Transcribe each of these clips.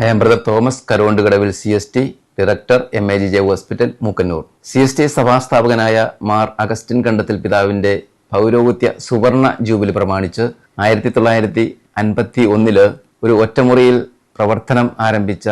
I am Brother Thomas കരോണ്ടുകടവിൽ CST, director MAGJ hospital Mookkannoor. CST സഭാസ്ഥാപകനായ മാർ അഗസ്റ്റിൻ കണ്ടത്തിൽ പിതാവിന്റെ പൗരോഹിത്യ സുവർണ ജൂബിലി പ്രമാണിച്ച് 1951 ഒരു ഒറ്റമുറിയിൽ പ്രവർത്തനം ആരംഭിച്ച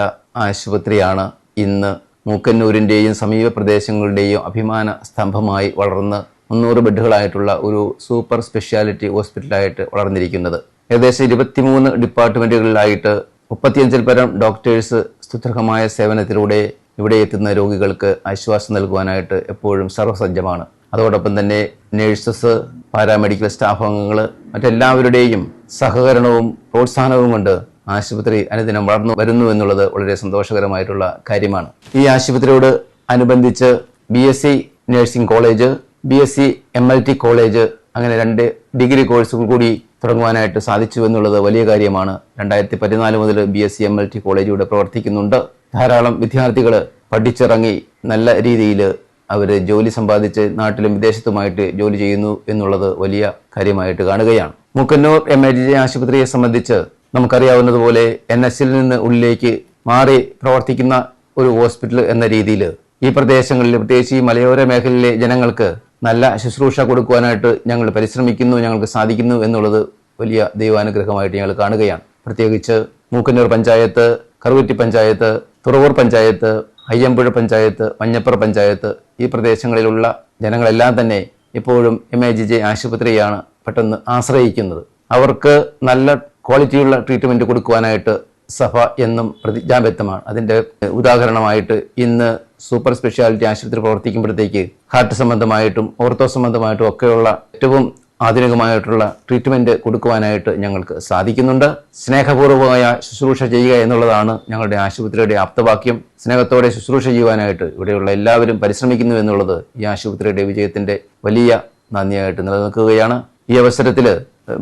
ആശുപത്രിയാണ് ഇന്ന് മൂക്കന്നൂരിന്റെയും സമീപ പ്രദേശങ്ങളുടെയും അഭിമാന സ്തംഭമായി വളർന്ന് 300 ബെഡുകളായിട്ടുള്ള ഒരു സൂപ്പർ സ്പെഷ്യാലിറ്റി ഹോസ്പിറ്റലായിട്ട് വളർന്നിരിക്കുന്നത്. ഏകദേശം 23 ഡിപ്പാർട്ട്മെന്റുകളിലായിട്ട് 35 പരം ഡോക്ടേഴ്സ് സ്തുത്യർഹമായ സേവനത്തിലൂടെ ഇവിടെ എത്തുന്ന രോഗികൾക്ക് ആശ്വാസം നൽകുവാനായിട്ട് എപ്പോഴും സർവ്വസജ്ജമാണ്. അതോടൊപ്പം തന്നെ നേഴ്സസ്, പാരാമെഡിക്കൽ സ്റ്റാഫ് അംഗങ്ങൾ, മറ്റെല്ലാവരുടെയും സഹകരണവും പ്രോത്സാഹനവും കൊണ്ട് ആശുപത്രി അനുദിനം വളർന്നു വരുന്നു എന്നുള്ളത് വളരെ സന്തോഷകരമായിട്ടുള്ള കാര്യമാണ്. ഈ ആശുപത്രിയോട് അനുബന്ധിച്ച് BSc nursing college, BSc MLT college, അങ്ങനെ 2 ഡിഗ്രി കോഴ്സുകൾ കൂടി തുടങ്ങുവാനായിട്ട് സാധിച്ചു എന്നുള്ളത് വലിയ കാര്യമാണ്. 2014 മുതൽ BSc MLT കോളേജ് ഇവിടെ പ്രവർത്തിക്കുന്നുണ്ട്. ധാരാളം വിദ്യാർത്ഥികൾ പഠിച്ചിറങ്ങി നല്ല രീതിയിൽ അവർ ജോലി സമ്പാദിച്ച് നാട്ടിലും വിദേശത്തുമായിട്ട് ജോലി ചെയ്യുന്നു എന്നുള്ളത് വലിയ കാര്യമായിട്ട് കാണുകയാണ്. മൂക്കന്നൂർ MAGJ ആശുപത്രിയെ സംബന്ധിച്ച് നമുക്കറിയാവുന്നതുപോലെ NSൽ നിന്ന് ഉള്ളിലേക്ക് മാറി പ്രവർത്തിക്കുന്ന ഒരു ഹോസ്പിറ്റൽ എന്ന രീതിയിൽ ഈ പ്രദേശങ്ങളിൽ, പ്രത്യേകിച്ച് ഈ മലയോര മേഖലയിലെ ജനങ്ങൾക്ക് നല്ല ശുശ്രൂഷ കൊടുക്കുവാനായിട്ട് ഞങ്ങൾ പരിശ്രമിക്കുന്നു, ഞങ്ങൾക്ക് സാധിക്കുന്നു എന്നുള്ളത് വലിയ ദൈവാനുഗ്രഹമായിട്ട് ഞങ്ങൾ കാണുകയാണ്. പ്രത്യേകിച്ച് മൂക്കന്നൂർ പഞ്ചായത്ത്, കറുകുറ്റി പഞ്ചായത്ത്, തുറവൂർ പഞ്ചായത്ത്, അയ്യമ്പുഴ പഞ്ചായത്ത്, മഞ്ഞപ്പുറ പഞ്ചായത്ത്, ഈ പ്രദേശങ്ങളിലുള്ള ജനങ്ങളെല്ലാം തന്നെ ഇപ്പോഴും MAGJ ആശുപത്രിയാണ് പെട്ടെന്ന് ആശ്രയിക്കുന്നത്. അവർക്ക് നല്ല ക്വാളിറ്റിയുള്ള ട്രീറ്റ്മെന്റ് കൊടുക്കുവാനായിട്ട് സഭ എന്നും പ്രതിജ്ഞാബദ്ധമാണ്. അതിന്റെ ഉദാഹരണമായിട്ട് ഇന്ന് സൂപ്പർ സ്പെഷ്യാലിറ്റി ആശുപത്രി പ്രവർത്തിക്കുമ്പോഴത്തേക്ക് ഹാർട്ട് സംബന്ധമായിട്ടും ഓർത്തോ സംബന്ധമായിട്ടും ഒക്കെയുള്ള ഏറ്റവും ആധുനികമായിട്ടുള്ള ട്രീറ്റ്മെന്റ് കൊടുക്കുവാനായിട്ട് ഞങ്ങൾക്ക് സാധിക്കുന്നുണ്ട്. സ്നേഹപൂർവമായ ശുശ്രൂഷ ചെയ്യുക എന്നുള്ളതാണ് ഞങ്ങളുടെ ആശുപത്രിയുടെ ആപ്തവാക്യം. സ്നേഹത്തോടെ ശുശ്രൂഷ ചെയ്യുവാനായിട്ട് ഇവിടെയുള്ള എല്ലാവരും പരിശ്രമിക്കുന്നു എന്നുള്ളത് ഈ ആശുപത്രിയുടെ വിജയത്തിന്റെ വലിയ നന്ദിയായിട്ട് നിലനിൽക്കുകയാണ്. ഈ അവസരത്തിൽ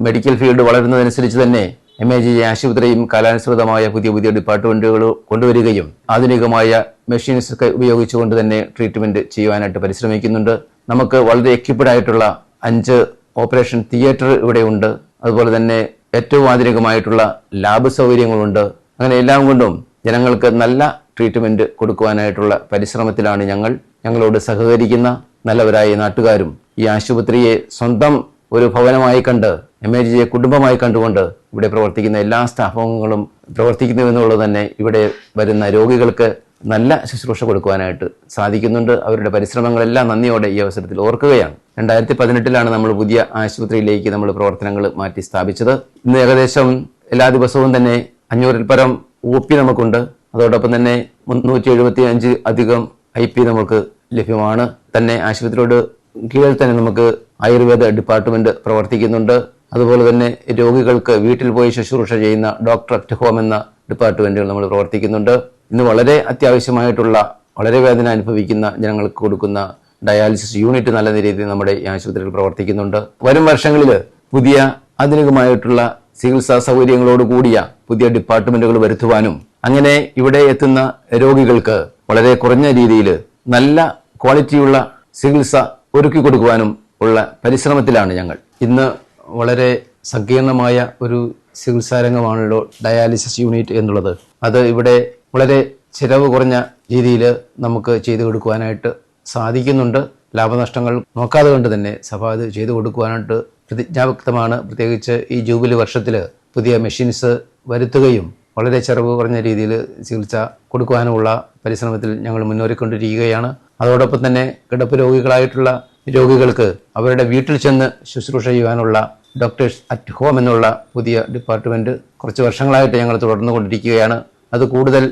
മെഡിക്കൽ ഫീൽഡ് വളരുന്നതനുസരിച്ച് തന്നെ MAGJ ആശുപത്രിയും കാലാനുസൃതമായ പുതിയ ഡിപ്പാർട്ട്മെന്റുകൾ കൊണ്ടുവരികയും ആധുനികമായ മെഷീൻസ് ഒക്കെ ഉപയോഗിച്ചുകൊണ്ട് തന്നെ ട്രീറ്റ്മെന്റ് ചെയ്യുവാനായിട്ട് പരിശ്രമിക്കുന്നുണ്ട്. നമുക്ക് വളരെ എക്യുപ്ഡ് ആയിട്ടുള്ള 5 ഓപ്പറേഷൻ തിയേറ്റർ ഇവിടെ ഉണ്ട്. അതുപോലെ തന്നെ ഏറ്റവും ആധുനികമായിട്ടുള്ള ലാബ് സൗകര്യങ്ങളുണ്ട്. അങ്ങനെ എല്ലാം കൊണ്ടും ജനങ്ങൾക്ക് നല്ല ട്രീറ്റ്മെന്റ് കൊടുക്കുവാനായിട്ടുള്ള പരിശ്രമത്തിലാണ് ഞങ്ങളോട് സഹകരിക്കുന്ന നല്ലവരായ നാട്ടുകാരും ഈ ആശുപത്രിയെ സ്വന്തം ഒരു ഭവനമായി കണ്ട് MAGJ കുടുംബമായി കണ്ടുകൊണ്ട് ഇവിടെ പ്രവർത്തിക്കുന്ന എല്ലാ സ്റ്റാഫ് അംഗങ്ങളും പ്രവർത്തിക്കുന്നു എന്നുള്ളത് തന്നെ ഇവിടെ വരുന്ന രോഗികൾക്ക് നല്ല ശുശ്രൂഷ കൊടുക്കുവാനായിട്ട് സാധിക്കുന്നുണ്ട്. അവരുടെ പരിശ്രമങ്ങളെല്ലാം നന്ദിയോടെ ഈ അവസരത്തിൽ ഓർക്കുകയാണ്. 2018 നമ്മൾ പുതിയ ആശുപത്രിയിലേക്ക് നമ്മൾ പ്രവർത്തനങ്ങൾ മാറ്റി സ്ഥാപിച്ചത്. ഇന്ന് ഏകദേശം എല്ലാ ദിവസവും തന്നെ 500 പരം OP നമുക്കുണ്ട്. അതോടൊപ്പം തന്നെ 375 അധികം IP നമുക്ക് ലഭ്യമാണ്. തന്നെ ആശുപത്രിയോട് കീഴിൽ തന്നെ നമുക്ക് ആയുർവേദ ഡിപ്പാർട്ട്മെന്റ് പ്രവർത്തിക്കുന്നുണ്ട്. അതുപോലെ തന്നെ രോഗികൾക്ക് വീട്ടിൽ പോയി ശുശ്രൂഷ ചെയ്യുന്ന ഡോക്ടർ അറ്റ് ഹോം എന്ന ഡിപ്പാർട്ട്മെന്റുകൾ നമ്മൾ പ്രവർത്തിക്കുന്നുണ്ട്. ഇന്ന് വളരെ അത്യാവശ്യമായിട്ടുള്ള, വളരെ വേദന അനുഭവിക്കുന്ന ജനങ്ങൾക്ക് കൊടുക്കുന്ന ഡയാലിസിസ് യൂണിറ്റ് നല്ല രീതിയിൽ നമ്മുടെ ഈ ആശുപത്രിയിൽ പ്രവർത്തിക്കുന്നുണ്ട്. വരും വർഷങ്ങളിൽ പുതിയ ആധുനികമായിട്ടുള്ള ചികിത്സാ സൗകര്യങ്ങളോട് കൂടിയ പുതിയ ഡിപ്പാർട്ട്മെന്റുകൾ വരുത്തുവാനും അങ്ങനെ ഇവിടെ എത്തുന്ന രോഗികൾക്ക് വളരെ കുറഞ്ഞ രീതിയിൽ നല്ല ക്വാളിറ്റിയുള്ള ചികിത്സ ഒരുക്കി കൊടുക്കുവാനും ഉള്ള പരിശ്രമത്തിലാണ് ഞങ്ങൾ. ഇന്ന് വളരെ സങ്കീർണമായ ഒരു ചികിത്സാരംഗമാണല്ലോ ഡയാലിസിസ് യൂണിറ്റ് എന്നുള്ളത്. അത് ഇവിടെ വളരെ ചിലവ് കുറഞ്ഞ രീതിയിൽ നമുക്ക് ചെയ്തു കൊടുക്കുവാനായിട്ട് സാധിക്കുന്നുണ്ട്. ലാഭനഷ്ടങ്ങൾ നോക്കാതെ കൊണ്ട് തന്നെ സഭ അത് ചെയ്തു കൊടുക്കുവാനായിട്ട് പ്രതിജ്ഞാബദ്ധമാണ്. പ്രത്യേകിച്ച് ഈ ജൂബിലി വർഷത്തിൽ പുതിയ മെഷീൻസ് വരുത്തുകയും വളരെ ചിലവ് കുറഞ്ഞ രീതിയിൽ ചികിത്സ കൊടുക്കുവാനുമുള്ള പരിശ്രമത്തിൽ ഞങ്ങൾ മുന്നേറിക്കൊണ്ടിരിക്കുകയാണ്. അതോടൊപ്പം തന്നെ കിടപ്പ് രോഗികളായിട്ടുള്ള രോഗികൾക്ക് അവരുടെ വീട്ടിൽ ചെന്ന് ശുശ്രൂഷ ചെയ്യുവാനുള്ള ഡോക്ടേഴ്സ് അറ്റ് ഹോം എന്നുള്ള പുതിയ ഡിപ്പാർട്ട്മെന്റ് കുറച്ച് വർഷങ്ങളായിട്ട് ഞങ്ങൾ തുടർന്നു കൊണ്ടിരിക്കുകയാണ്. അത് കൂടുതൽ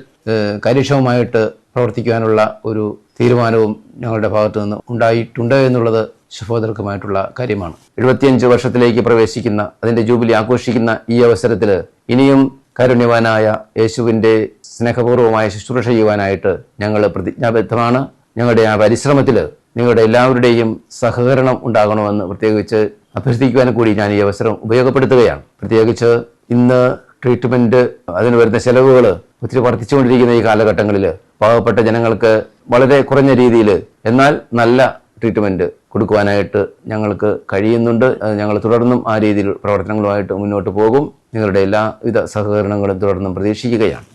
കാര്യക്ഷമമായിട്ട് പ്രവർത്തിക്കുവാനുള്ള ഒരു തീരുമാനവും ഞങ്ങളുടെ ഭാഗത്തു നിന്ന് ഉണ്ടായിട്ടുണ്ട് എന്നുള്ളത് ശുഭോദർക്കമായിട്ടുള്ള കാര്യമാണ്. 75 വർഷത്തിലേക്ക് പ്രവേശിക്കുന്ന, അതിന്റെ ജൂബിലി ആഘോഷിക്കുന്ന ഈ അവസരത്തിൽ ഇനിയും കാരുണ്യവാനായ യേശുവിന്റെ സ്നേഹപൂർവമായ ശുശ്രൂഷ ചെയ്യുവാനായിട്ട് ഞങ്ങൾ പ്രതിജ്ഞാബദ്ധമാണ്. ഞങ്ങളുടെ ആ പരിശ്രമത്തിൽ നിങ്ങളുടെ എല്ലാവരുടെയും സഹകരണം ഉണ്ടാകണമെന്ന് പ്രത്യേകിച്ച് അഭ്യർത്ഥിക്കുവാൻ കൂടി ഞാൻ ഈ അവസരം ഉപയോഗപ്പെടുത്തുകയാണ്. പ്രത്യേകിച്ച് ഇന്ന് ട്രീറ്റ്മെന്റ്, അതിന് വരുന്ന ചെലവുകൾ ഒത്തിരി വർദ്ധിച്ചുകൊണ്ടിരിക്കുന്ന ഈ കാലഘട്ടങ്ങളിൽ പാവപ്പെട്ട ജനങ്ങൾക്ക് വളരെ കുറഞ്ഞ രീതിയിൽ എന്നാൽ നല്ല ട്രീറ്റ്മെന്റ് കൊടുക്കുവാനായിട്ട് ഞങ്ങൾക്ക് കഴിയുന്നുണ്ട്. ഞങ്ങൾ തുടർന്നും ആ രീതിയിൽ പ്രവർത്തനങ്ങളുമായിട്ട് മുന്നോട്ട് പോകും. നിങ്ങളുടെ എല്ലാവിധ സഹകരണങ്ങളും തുടർന്നും പ്രതീക്ഷിക്കുകയാണ്.